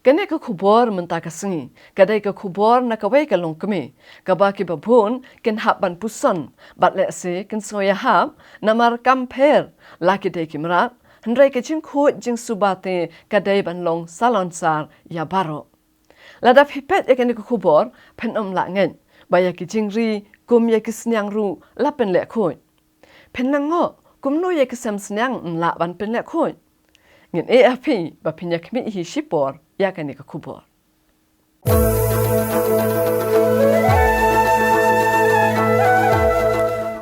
Kene ke Khubor mentah kesengi, kadai ke Khubor na Kawei ke Longkmie, kaba ki babun ken hap ban puson, bat lek se ken soya hap, namar kamper, laki de ki Mrad, hendrai ke Jingkhuid jing subate kadai ban long salon sar ya baro. Ladap hipet ya kene ke Khubor, pen la ngen, baya ki Ri kum ya ki senyang ru la pen lek khoi. Pen nango, kum no ya ki sem senyang la ban pen lek khoi. Ngin api ba pinya kmi hi shipor ya kene ke Khubor.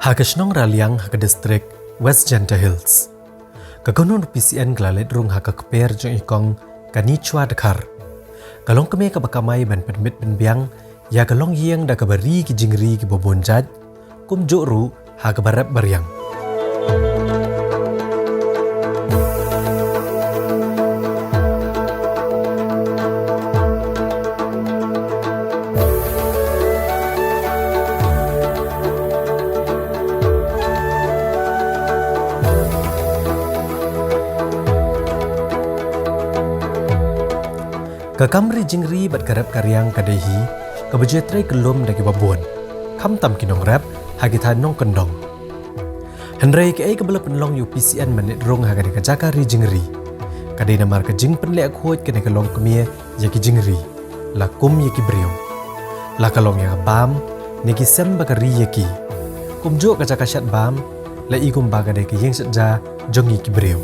Hakashnong raliang haka district West Janta Hills. Kagunun PCN glalet rung haka keper jong ikong kani chua dekar. Kalong kami ka bakamay ban penmit penbiang ya kalong hiang da kabari ki jingri ki bobonjad kum jokru haka barap baryang. Kakamri jingri bat karap karyang kadehi kabajetrai kelum dagi babuan kam tam kinong rap hagita nong kendong Henry ke ai kabala penlong UPCN menit rong hagade kajaka ri jingri kadai namar ka jing penlek khot kene ka Longkmie yaki jingri la kum yaki Briew la kalong ya bam neki sem bakari yaki kum jo kajaka shat bam la igum bagade ke yeng satja jongi ki Briew.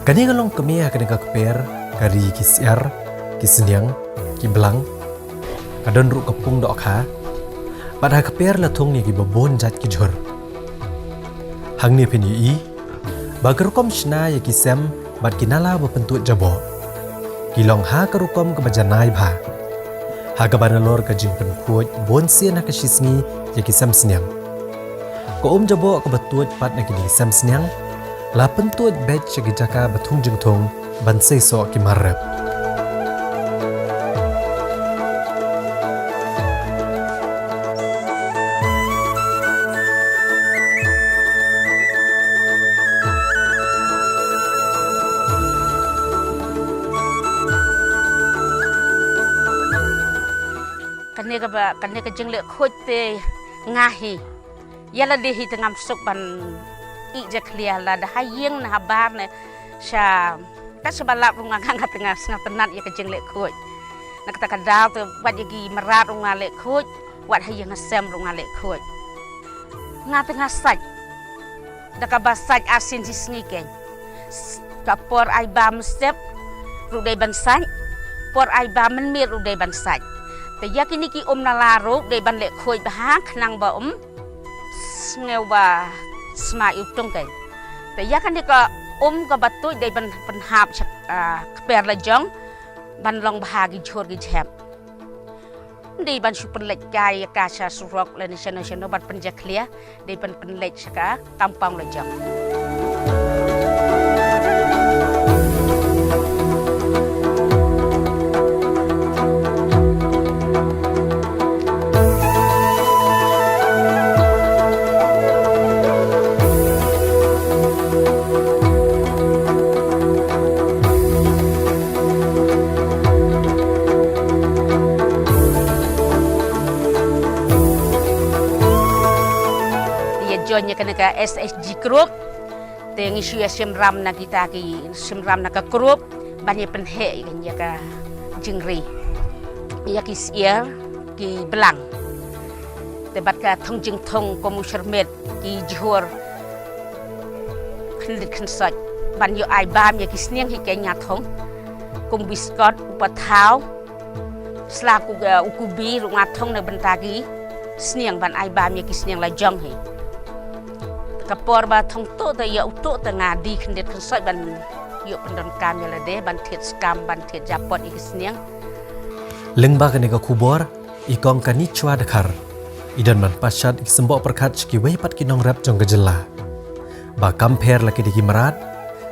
Kani ka Longkmie kani ka keper kari ki siar ki senyang ki belang kadon ru kepung dok ha pada keper la thong ni ki babon jat ki jor hang ni phini i bagar kom shna ya ki sem bat ki nala ba pentut jabo ki long ha ka rukom ka bajanai bha ha ka banalor ka jing pen khoj bon sien ha ka shismi ya ki sem senyang ko jabo ka batut pat na ki ni sem senyang la pentut bet chagi jaka bathung jingthong bansei so ki marrap kane ka jingle khoj te ngahi yala dehi tengam sok ban I jaklia la da hayeng na habar ne sha ka sebalap runga nganga tengah sengah tenat ya ke jingle khoj nak ta kadal te wat yagi Mrad runga le khoj wat hayeng asem runga le khoj nga tengah saj da ka basaj asin si sniken ka por ai bam step ru dai ban saj por ai bam men mir ru dai ban saj te yakini ki na laro dai ban le khoj ba khnang ba ngeu ba smai utong kai te yakan ka ka batu dai ban penhap keper la jong ban long bahagi jor gi jap dai ban super lek kai ka sha surok la national ban penjaklia dai ban penlek saka kampang la jong jonya kena ka SSG group teng isu ya simram na kita ki simram na ka group banyak penhe ya ka jingri ya ki siar ki belang tebat ka thong jing thong ko mushermet ki jhor khlit khansat ban yo ai bam ya ki sniang hi ke nya thong kum biskot upathau slaku ukubi runga thong na bantagi sniang ban ai bam ya ki sniang la jong hi kapor ba thong to ta ya uto ta ngadi khndet khsoi ban yo pendon kam ya lade ban thiet skam ban thiet japot ikisniang Lengba kanega Khubor ikong kani chua dekar idan man pashat ik sembok perkat ki wei pat kinong rap jong gejela ba kamper laki diki Mrad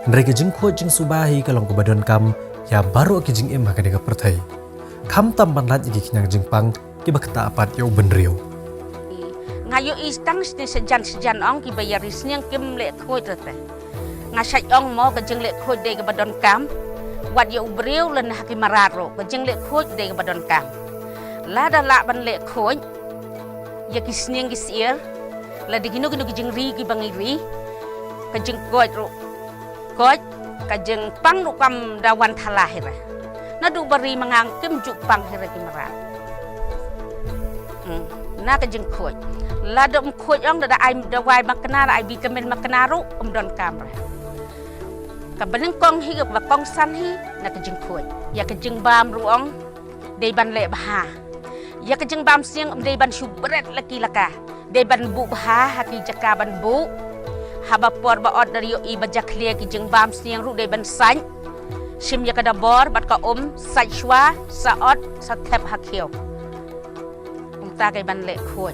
nrege Jingkhuid jing subahi kalong ko badon kam ya baru ki jing em kanega perthai kam tam ban lat iki knyang jingpang ki bakta apat yo benriu ngayo istang sni sejan ong ki bayaris niang kim le khoi tete ngasai ong mo ka jeng le khoi de ka badon kam wat yo Briew len haki Mrad ro ka jeng le khoi de ka badon kam la da la ban le khoi ya ki sniang ki sier la de gino ki jeng ri ki bangi ri ka jeng koi ro koi ka jeng pang ro kam dawan thalah hera na du bari mangang kim juk pang hera ki Mrad na ka jeng khoi la dom khoi ong da ai da wai makna ai vitamin makna ru don kamera ka beneng kong hi ka Kongsan hi na ka jing khoi ya ka jing bam ru ong dei ban le bha ya ka jing bam siang dei ban subret laki laka dei ban bu bha haki jaka ban bu haba por ba od dari yo i bajak clear ki jing bam siang ru dei ban san sim ya ka da bor bat ka sai shwa sa od sa thep hakio ta kai ban le khoi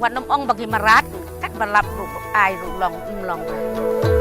วันน้ำอ่องบางทีมารัดกัดบาลับรูปอายรูปลอง